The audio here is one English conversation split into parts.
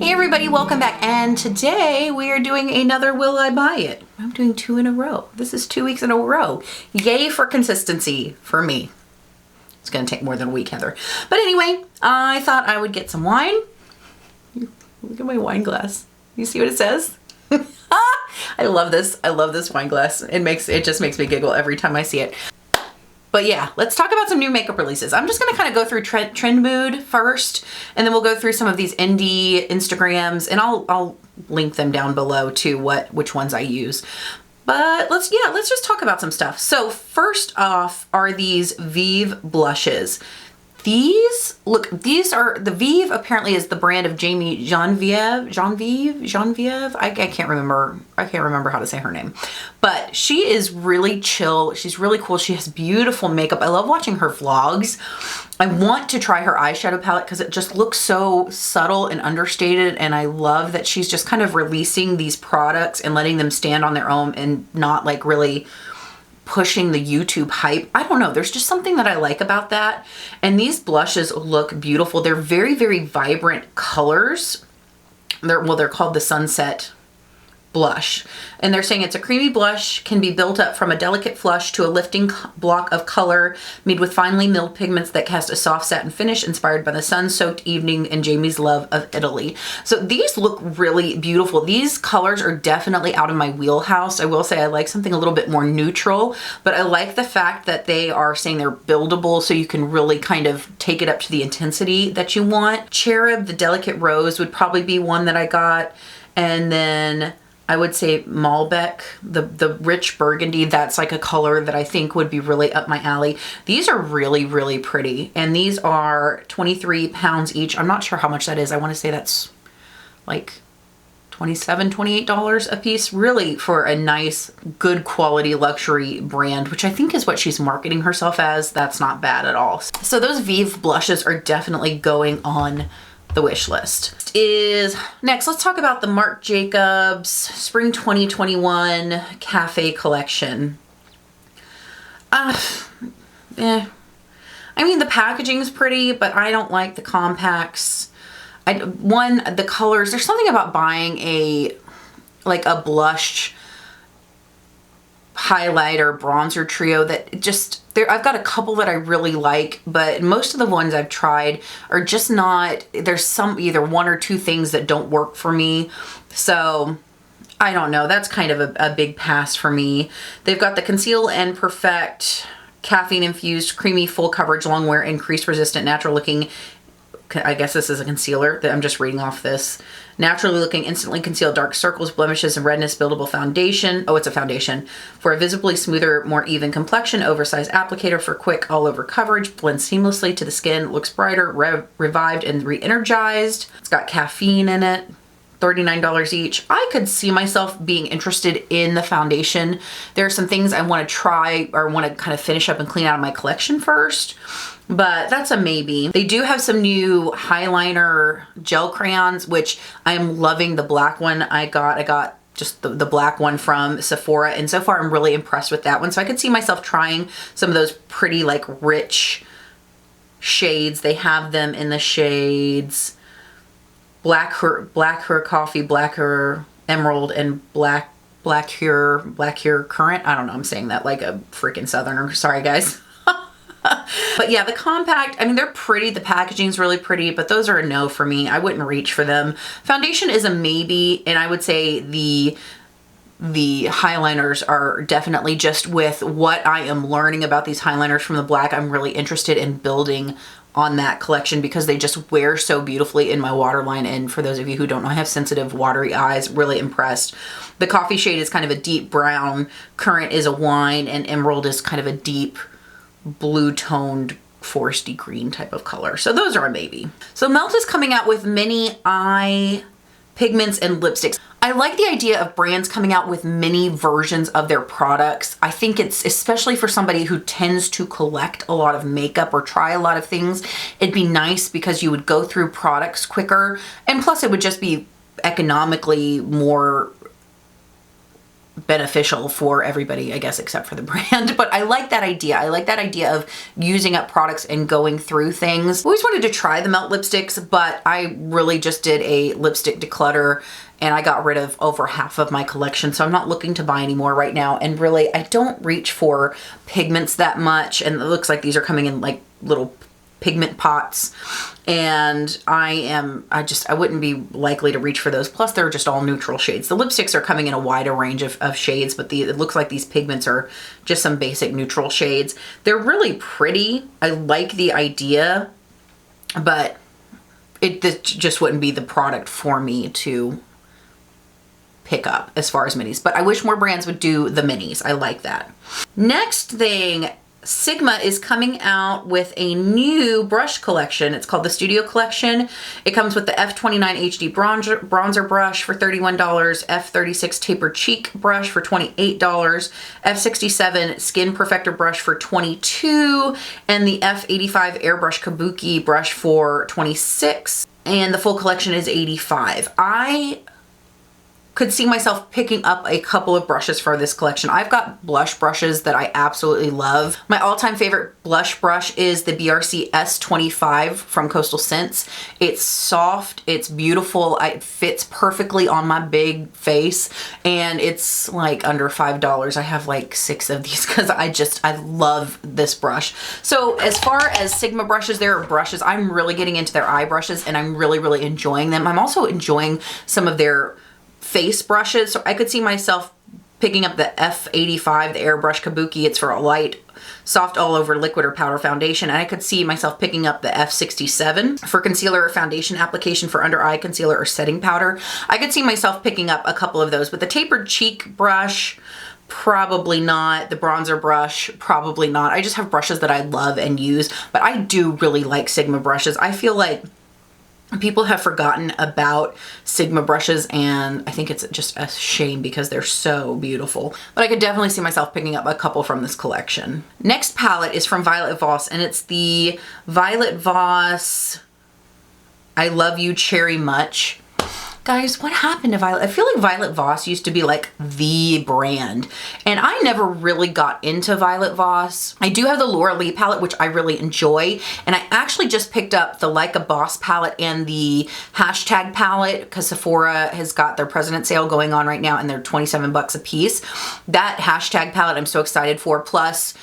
Hey everybody, welcome back, and today we are doing another Will I Buy It? I'm doing 2 in a row. This is 2 weeks in a row. Yay for consistency for me. It's gonna take more than a week, Heather. But anyway, I thought I would get some wine. Look at my wine glass. You see what it says? I love this. I love this wine glass. It just makes me giggle every time I see it. But yeah, let's talk about some new makeup releases. I'm just gonna kind of go through Trend Mood first, and then we'll go through some of these indie Instagrams, and I'll link them down below to which ones I use. But let's just talk about some stuff. So first off are these Vive blushes. These are, the Vive apparently is the brand of Genevieve. I can't remember how to say her name, but she is really chill. She's really cool. She has beautiful makeup. I love watching her vlogs. I want to try her eyeshadow palette because it just looks so subtle and understated, and I love that she's just kind of releasing these products and letting them stand on their own and not like really pushing the YouTube hype. I don't know. There's just something that I like about that. And these blushes look beautiful. They're very, very vibrant colors. They're called the Sunset Blush. And they're saying it's a creamy blush, can be built up from a delicate flush to a lifting block of color made with finely milled pigments that cast a soft satin finish inspired by the sun-soaked evening and Jamie's love of Italy. So these look really beautiful. These colors are definitely out of my wheelhouse. I will say I like something a little bit more neutral, but I like the fact that they are saying they're buildable so you can really kind of take it up to the intensity that you want. Cherub, the Delicate Rose would probably be one that I got. And then I would say Malbec, the rich burgundy, that's like a color that I think would be really up my alley. These are really, really pretty. And these are 23 pounds each. I'm not sure how much that is. I want to say that's like $27, $28 a piece, really, for a nice, good quality luxury brand, which I think is what she's marketing herself as. That's not bad at all. So those Vive blushes are definitely going on the wish list. Next, let's talk about the Marc Jacobs Spring 2021 Cafe Collection. I mean, the packaging is pretty, but I don't like the compacts. The colors, there's something about buying a blush highlighter bronzer trio that just, I've got a couple that I really like, but most of the ones I've tried are just not, there's either 1 or 2 things that don't work for me. So I don't know, that's kind of a big pass for me. They've got the Conceal and Perfect caffeine infused creamy full coverage long wear increased resistant natural looking, I guess this is a concealer that I'm just reading off this. Naturally looking, instantly concealed dark circles, blemishes, and redness buildable foundation. Oh, it's a foundation. For a visibly smoother, more even complexion, oversized applicator for quick all over coverage, blends seamlessly to the skin, looks brighter, revived, and re-energized. It's got caffeine in it. $39 each. I could see myself being interested in the foundation. There are some things I want to try or want to kind of finish up and clean out of my collection first, but that's a maybe. They do have some new highliner gel crayons, which I am loving the black one I got just the black one from Sephora, and so far I'm really impressed with that one. So I could see myself trying some of those pretty like rich shades. They have them in the shades Black Her Coffee, Black Her Emerald, and Black Here Current. I don't know, I'm saying that like a freaking southerner. Sorry guys. But yeah, the compact, I mean, they're pretty. The packaging's really pretty, but those are a no for me. I wouldn't reach for them. Foundation is a maybe, and I would say the highliners are definitely, just with what I am learning about these highliners from the black, I'm really interested in building on that collection because they just wear so beautifully in my waterline. And for those of you who don't know, I have sensitive watery eyes. Really impressed. The coffee shade is kind of a deep brown, Current is a wine, and Emerald is kind of a deep blue toned foresty green type of color. So those are a maybe. So Melt is coming out with mini eye pigments and lipsticks. I like the idea of brands coming out with mini versions of their products. I think it's, especially for somebody who tends to collect a lot of makeup or try a lot of things, it'd be nice because you would go through products quicker, and plus it would just be economically more beneficial for everybody, I guess, except for the brand. But I like that idea. I like that idea of using up products and going through things. I always wanted to try the Melt lipsticks, but I really just did a lipstick declutter and I got rid of over half of my collection. So I'm not looking to buy any more right now. And really, I don't reach for pigments that much. And it looks like these are coming in like little pigment pots, and I wouldn't be likely to reach for those. Plus they're just all neutral shades. The lipsticks are coming in a wider range of shades, but it looks like these pigments are just some basic neutral shades. They're really pretty. I like the idea, but this just wouldn't be the product for me to pick up as far as minis. But I wish more brands would do the minis. I like that. Next thing, Sigma is coming out with a new brush collection. It's called the Studio Collection. It comes with the F29 HD bronzer brush for $31, F36 Taper Cheek brush for $28, F67 Skin Perfector brush for $22, and the F85 Airbrush Kabuki brush for $26. And the full collection is $85. I could see myself picking up a couple of brushes for this collection. I've got blush brushes that I absolutely love. My all-time favorite blush brush is the BRC S25 from Coastal Scents. It's soft, it's beautiful, it fits perfectly on my big face, and it's like under $5. I have like 6 of these because I love this brush. So as far as Sigma brushes, there are brushes. I'm really getting into their eye brushes and I'm really, really enjoying them. I'm also enjoying some of their face brushes. So I could see myself picking up the F85, the Airbrush Kabuki. It's for a light, soft all over liquid or powder foundation. And I could see myself picking up the F67 for concealer or foundation application for under eye concealer or setting powder. I could see myself picking up a couple of those, but the tapered cheek brush, probably not. The bronzer brush, probably not. I just have brushes that I love and use, but I do really like Sigma brushes. I feel like people have forgotten about Sigma brushes, and I think it's just a shame because they're so beautiful. But I could definitely see myself picking up a couple from this collection. Next palette is from Violet Voss, and it's the Violet Voss I Love You Cherry Much. Guys, what happened to Violet? I feel like Violet Voss used to be like the brand, and I never really got into Violet Voss. I do have the Laura Lee palette, which I really enjoy, and I actually just picked up the Like a Boss palette and the hashtag palette because Sephora has got their President sale going on right now, and they're 27 bucks a piece. That hashtag palette I'm so excited for, plus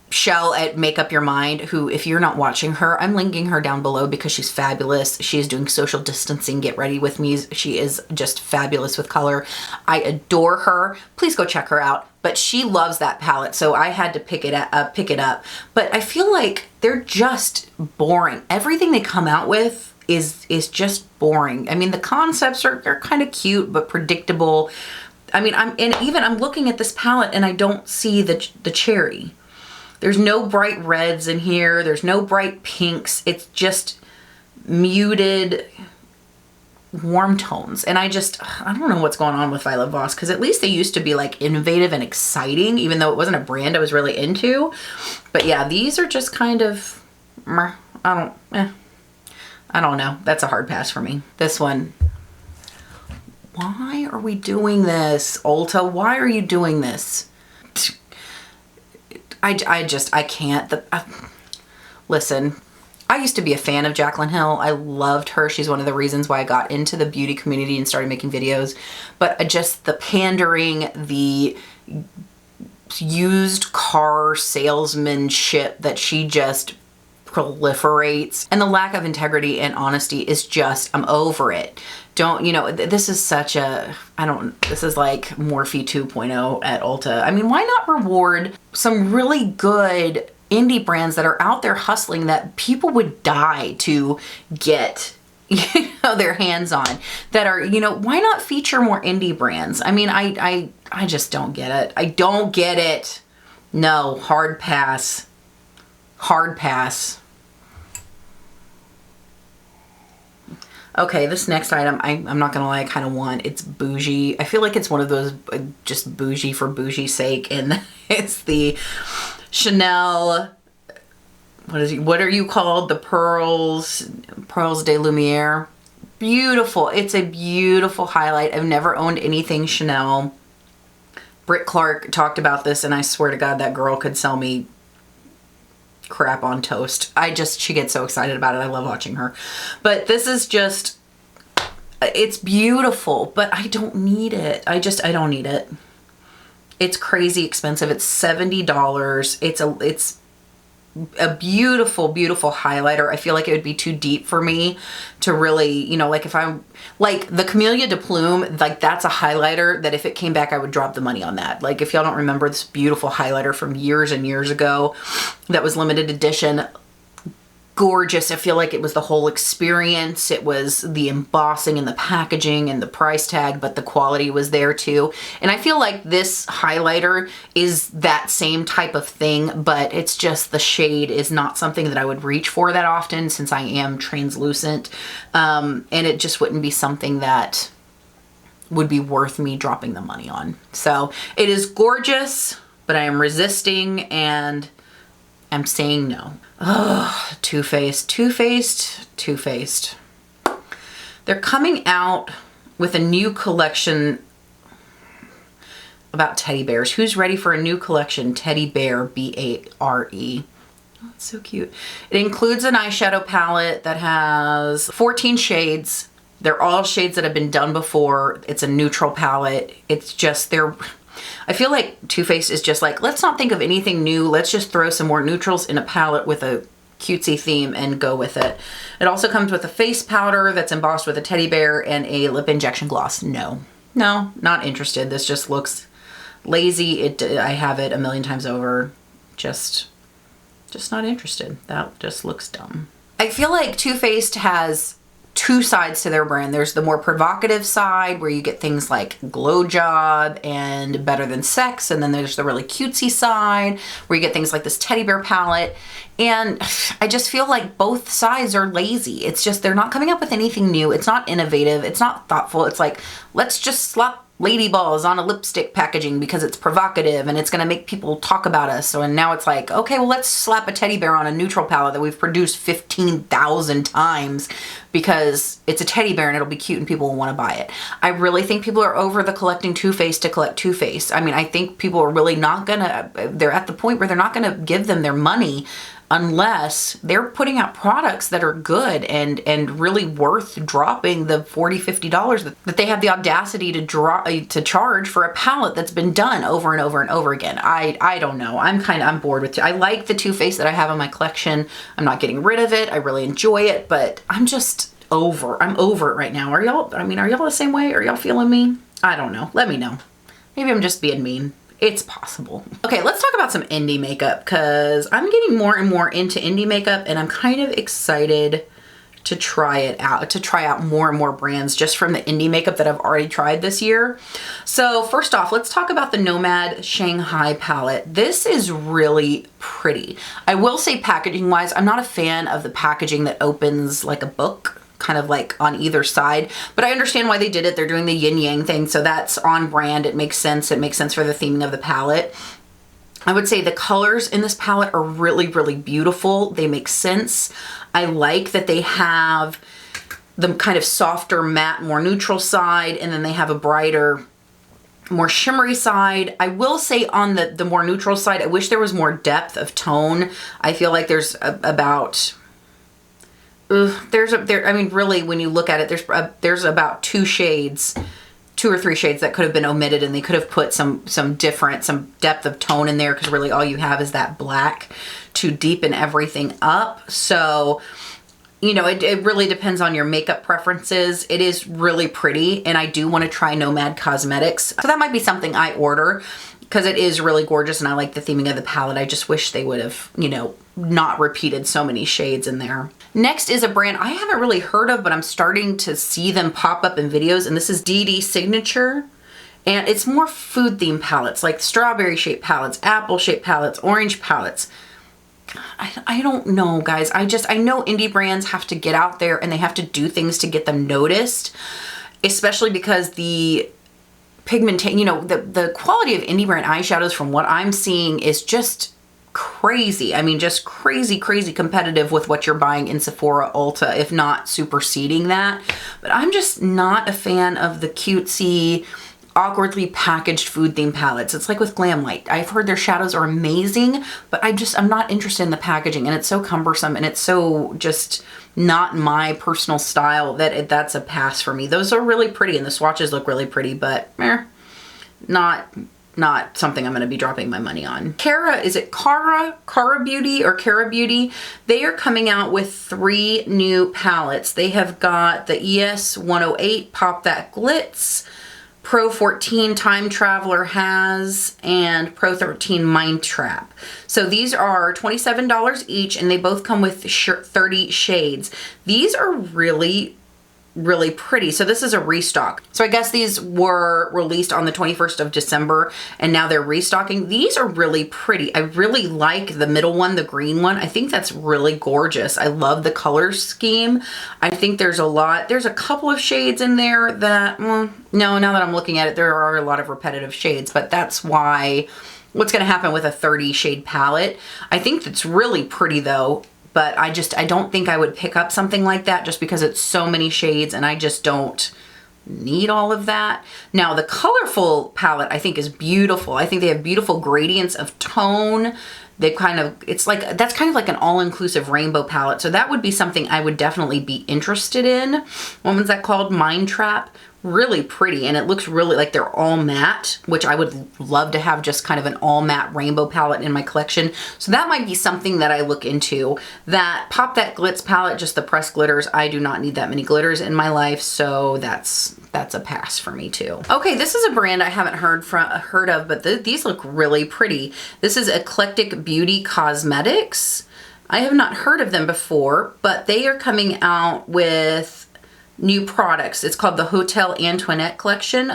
Chelle at Make Up Your Mind, who, if you're not watching her, I'm linking her down below because she's fabulous. She is doing social distancing, get ready with me. She is just fabulous with color. I adore her. Please go check her out. But she loves that palette, so I had to pick it up. But I feel like they're just boring. Everything they come out with is just boring. I mean, the concepts are kind of cute but predictable. I mean, I'm looking at this palette and I don't see the cherry. There's no bright reds in here. There's no bright pinks. It's just muted warm tones. And I don't know what's going on with Violet Voss, because at least they used to be like innovative and exciting, even though it wasn't a brand I was really into. But yeah, these are just kind of, I don't know. That's a hard pass for me. This one. Why are we doing this, Ulta? Why are you doing this? I can't. Listen, I used to be a fan of Jaclyn Hill. I loved her. She's one of the reasons why I got into the beauty community and started making videos. But just the pandering, the used car salesmanship that she just proliferates, and the lack of integrity and honesty is just, I'm over it. This is such a, this is like Morphe 2.0 at Ulta. I mean, why not reward some really good indie brands that are out there hustling that people would die to get, their hands on, that are, why not feature more indie brands? I mean, I just don't get it. I don't get it. No, hard pass. Hard pass. Okay, this next item, I'm not gonna lie, I kind of want. It's bougie. I feel like it's one of those just bougie for bougie's sake, and it's the Chanel, what are you called? The Pearls de Lumiere. Beautiful. It's a beautiful highlight. I've never owned anything Chanel. Britt Clark talked about this, and I swear to God, that girl could sell me crap on toast. She gets so excited about it. I love watching her. But this is just, it's beautiful, but I don't need it. I don't need it. It's crazy expensive. It's $70. It's a beautiful, beautiful highlighter. I feel like it would be too deep for me to really, you know, like if I'm like the Camellia de Plume, like that's a highlighter that if it came back, I would drop the money on that. Like if y'all don't remember this beautiful highlighter from years and years ago that was limited edition, gorgeous. I feel like it was the whole experience. It was the embossing and the packaging and the price tag, but the quality was there too. And I feel like this highlighter is that same type of thing, but it's just the shade is not something that I would reach for that often since I am translucent. And it just wouldn't be something that would be worth me dropping the money on. So it is gorgeous, but I am resisting and I'm saying no. Oh, Too Faced. They're coming out with a new collection about teddy bears. Who's ready for a new collection? Teddy Bear, B-A-R-E. Oh, it's so cute. It includes an eyeshadow palette that has 14 shades. They're all shades that have been done before. It's a neutral palette. It's just, I feel like Too Faced is just like, let's not think of anything new. Let's just throw some more neutrals in a palette with a cutesy theme and go with it. It also comes with a face powder that's embossed with a teddy bear and a lip injection gloss. No, not interested. This just looks lazy. I have it a million times over. Just not interested. That just looks dumb. I feel like Too Faced has two sides to their brand. There's the more provocative side where you get things like Glow Job and Better Than Sex, and then there's the really cutesy side where you get things like this teddy bear palette. And I just feel like both sides are lazy. It's just they're not coming up with anything new. It's not innovative. It's not thoughtful. It's like, let's just slap lady balls on a lipstick packaging because it's provocative and it's going to make people talk about us. So, and now it's like, okay, well, let's slap a teddy bear on a neutral palette that we've produced 15,000 times because it's a teddy bear and it'll be cute and people will want to buy it. I really think people are over the collecting Too Faced to collect Too Faced. I mean, I think people are really not gonna, they're at the point where they're not gonna give them their money unless they're putting out products that are good and really worth dropping the $40, $50 that they have the audacity to charge for a palette that's been done over and over and over again. I don't know. I'm bored with it. I like the Too Faced that I have in my collection. I'm not getting rid of it. I really enjoy it, but I'm over it right now. Are y'all the same way? Are y'all feeling me? I don't know. Let me know. Maybe I'm just being mean. It's possible. Okay, let's talk about some indie makeup because I'm getting more and more into indie makeup and I'm kind of excited to try it out, to try out more and more brands just from the indie makeup that I've already tried this year. So first off, let's talk about the Nomad Shanghai palette. This is really pretty. I will say packaging wise, I'm not a fan of the packaging that opens like a book, kind of like on either side, but I understand why they did it. They're doing the yin yang thing, so that's on brand. It makes sense. It makes sense for the theming of the palette. I would say the colors in this palette are really, really beautiful. They make sense. I like that they have the kind of softer matte, more neutral side, and then they have a brighter, more shimmery side. I will say on the more neutral side, I wish there was more depth of tone. I feel like there's really, when you look at it, there's about two or three shades that could have been omitted, and they could have put some depth of tone in there because really all you have is that black to deepen everything up. So, you know, it really depends on your makeup preferences. It is really pretty, and I do want to try Nomad Cosmetics. So that might be something I order because it is really gorgeous and I like the theming of the palette. I just wish they would have, you know, not repeated so many shades in there. Next is a brand I haven't really heard of, but I'm starting to see them pop up in videos, and this is DD Signature. And it's more food themed palettes, like strawberry shaped palettes, apple shaped palettes, orange palettes. I don't know, guys. I know indie brands have to get out there and they have to do things to get them noticed, especially because the pigmentation, you know, the quality of indie brand eyeshadows from what I'm seeing is just crazy. I mean, just crazy competitive with what you're buying in Sephora, Ulta, if not superseding that. But I'm just not a fan of the cutesy awkwardly packaged food themed palettes. It's like with Glam Light. I've heard their shadows are amazing, but I'm not interested in the packaging, and it's so cumbersome and it's so just not my personal style that that's a pass for me. Those are really pretty and the swatches look really pretty, but not something I'm going to be dropping my money on. Is it Cara Beauty or Cara Beauty? They are coming out with 3 new palettes. They have got the ES 108 Pop That Glitz, Pro 14 Time Traveler Has, and Pro 13 Mind Trap. So these are $27 each, and they both come with 30 shades. These are really pretty. So this is a restock. So I guess these were released on the 21st of December and now they're restocking. These are really pretty. I really like the middle one, the green one. I think that's really gorgeous. I love the color scheme. I think there's a couple of shades in there that, no, now that I'm looking at it, there are a lot of repetitive shades, but that's what's going to happen with a 30 shade palette. I think it's really pretty though. But I don't think I would pick up something like that just because it's so many shades and I just don't need all of that. Now the colorful palette I think is beautiful. I think they have beautiful gradients of tone. That's kind of like an all-inclusive rainbow palette. So that would be something I would definitely be interested in. What was that called? Mind Trap. Really pretty, and it looks really like they're all matte, which I would love to have just kind of an all matte rainbow palette in my collection. So that might be something that I look into. That Pop That Glitz palette, just the pressed glitters. I do not need that many glitters in my life, so that's a pass for me too. Okay, this is a brand I haven't heard of, but these look really pretty. This is Eclectic Beauty Cosmetics. I have not heard of them before, but they are coming out with new products. It's called the Hotel Antoinette collection,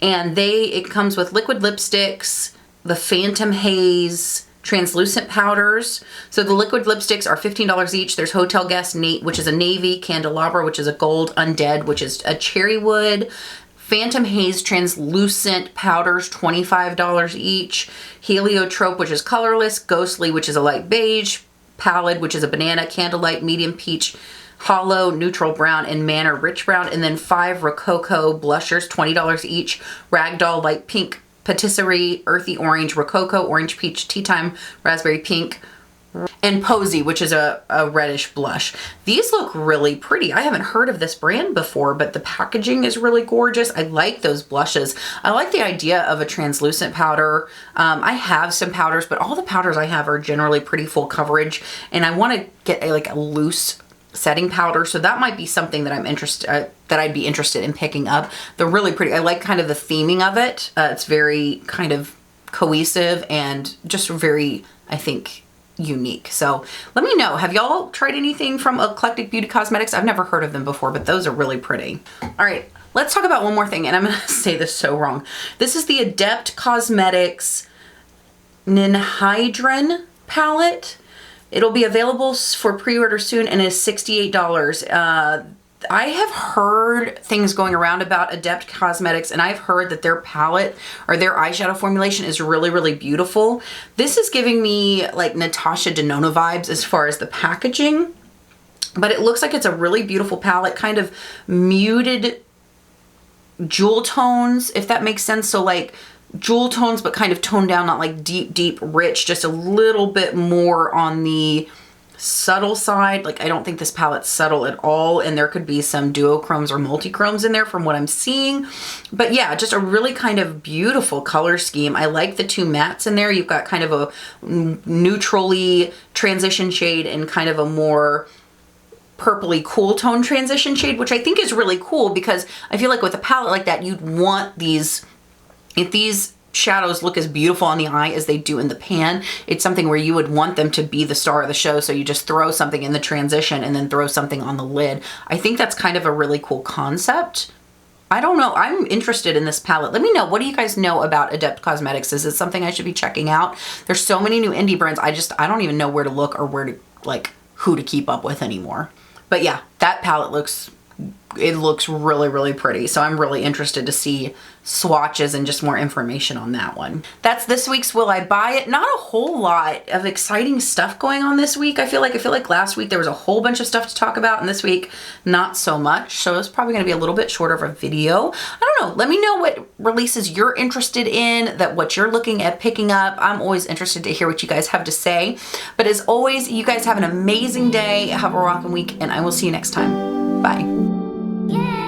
and it comes with liquid lipsticks, the Phantom Haze translucent powders. So the liquid lipsticks are $15 each. There's Hotel Guest, which is a navy, Candelabra, which is a gold, Undead, which is a cherry wood, Phantom Haze translucent powders, $25 each, Heliotrope, which is colorless, Ghostly, which is a light beige, Pallid, which is a banana, Candlelight, medium peach, Hollow, neutral brown, and Manor rich brown, and then 5 Rococo blushers, $20 each, Ragdoll, light pink, Patisserie, earthy orange, Rococo, orange peach, tea time, raspberry pink, and Posy, which is a reddish blush. These look really pretty. I haven't heard of this brand before, but the packaging is really gorgeous. I like those blushes. I like the idea of a translucent powder. I have some powders, but all the powders I have are generally pretty full coverage, and I want to get a loose setting powder, so that might be something that I'd be interested in picking up. They're really pretty. I like kind of the theming of it. It's very kind of cohesive and just very, I think, unique. So let me know, have y'all tried anything from Eclectic Beauty Cosmetics? I've never heard of them before, but those are really pretty. All right, let's talk about one more thing, and I'm gonna say this so wrong. This is the Adept Cosmetics Ninhydrin palette. It'll be available for pre-order soon and is $68. I have heard things going around about Adept Cosmetics, and I've heard that their palette or their eyeshadow formulation is really, really beautiful. This is giving me like Natasha Denona vibes as far as the packaging, but it looks like it's a really beautiful palette, kind of muted jewel tones, if that makes sense. So like jewel tones, but kind of toned down, not like deep, deep, rich, just a little bit more on the subtle side. Like I don't think this palette's subtle at all, and there could be some duochromes or multichromes in there from what I'm seeing. But yeah, just a really kind of beautiful color scheme. I like the 2 mattes in there. You've got kind of a neutrally transition shade and kind of a more purpley cool tone transition shade, which I think is really cool because I feel like with a palette like that, you'd want these, if these shadows look as beautiful on the eye as they do in the pan, it's something where you would want them to be the star of the show. So you just throw something in the transition and then throw something on the lid. I think that's kind of a really cool concept. I don't know. I'm interested in this palette. Let me know. What do you guys know about Adept Cosmetics? Is it something I should be checking out? There's so many new indie brands. I don't even know where to look or where to, like, who to keep up with anymore. But yeah, that palette looks it looks really, really pretty. So I'm really interested to see swatches and just more information on that one. That's this week's Will I Buy It? Not a whole lot of exciting stuff going on this week. I feel like last week there was a whole bunch of stuff to talk about, and this week not so much. So it's probably gonna be a little bit shorter of a video. I don't know, let me know what releases you're interested in, what you're looking at picking up. I'm always interested to hear what you guys have to say. But as always, you guys have an amazing day, have a rockin' week, and I will see you next time. Bye. Yeah.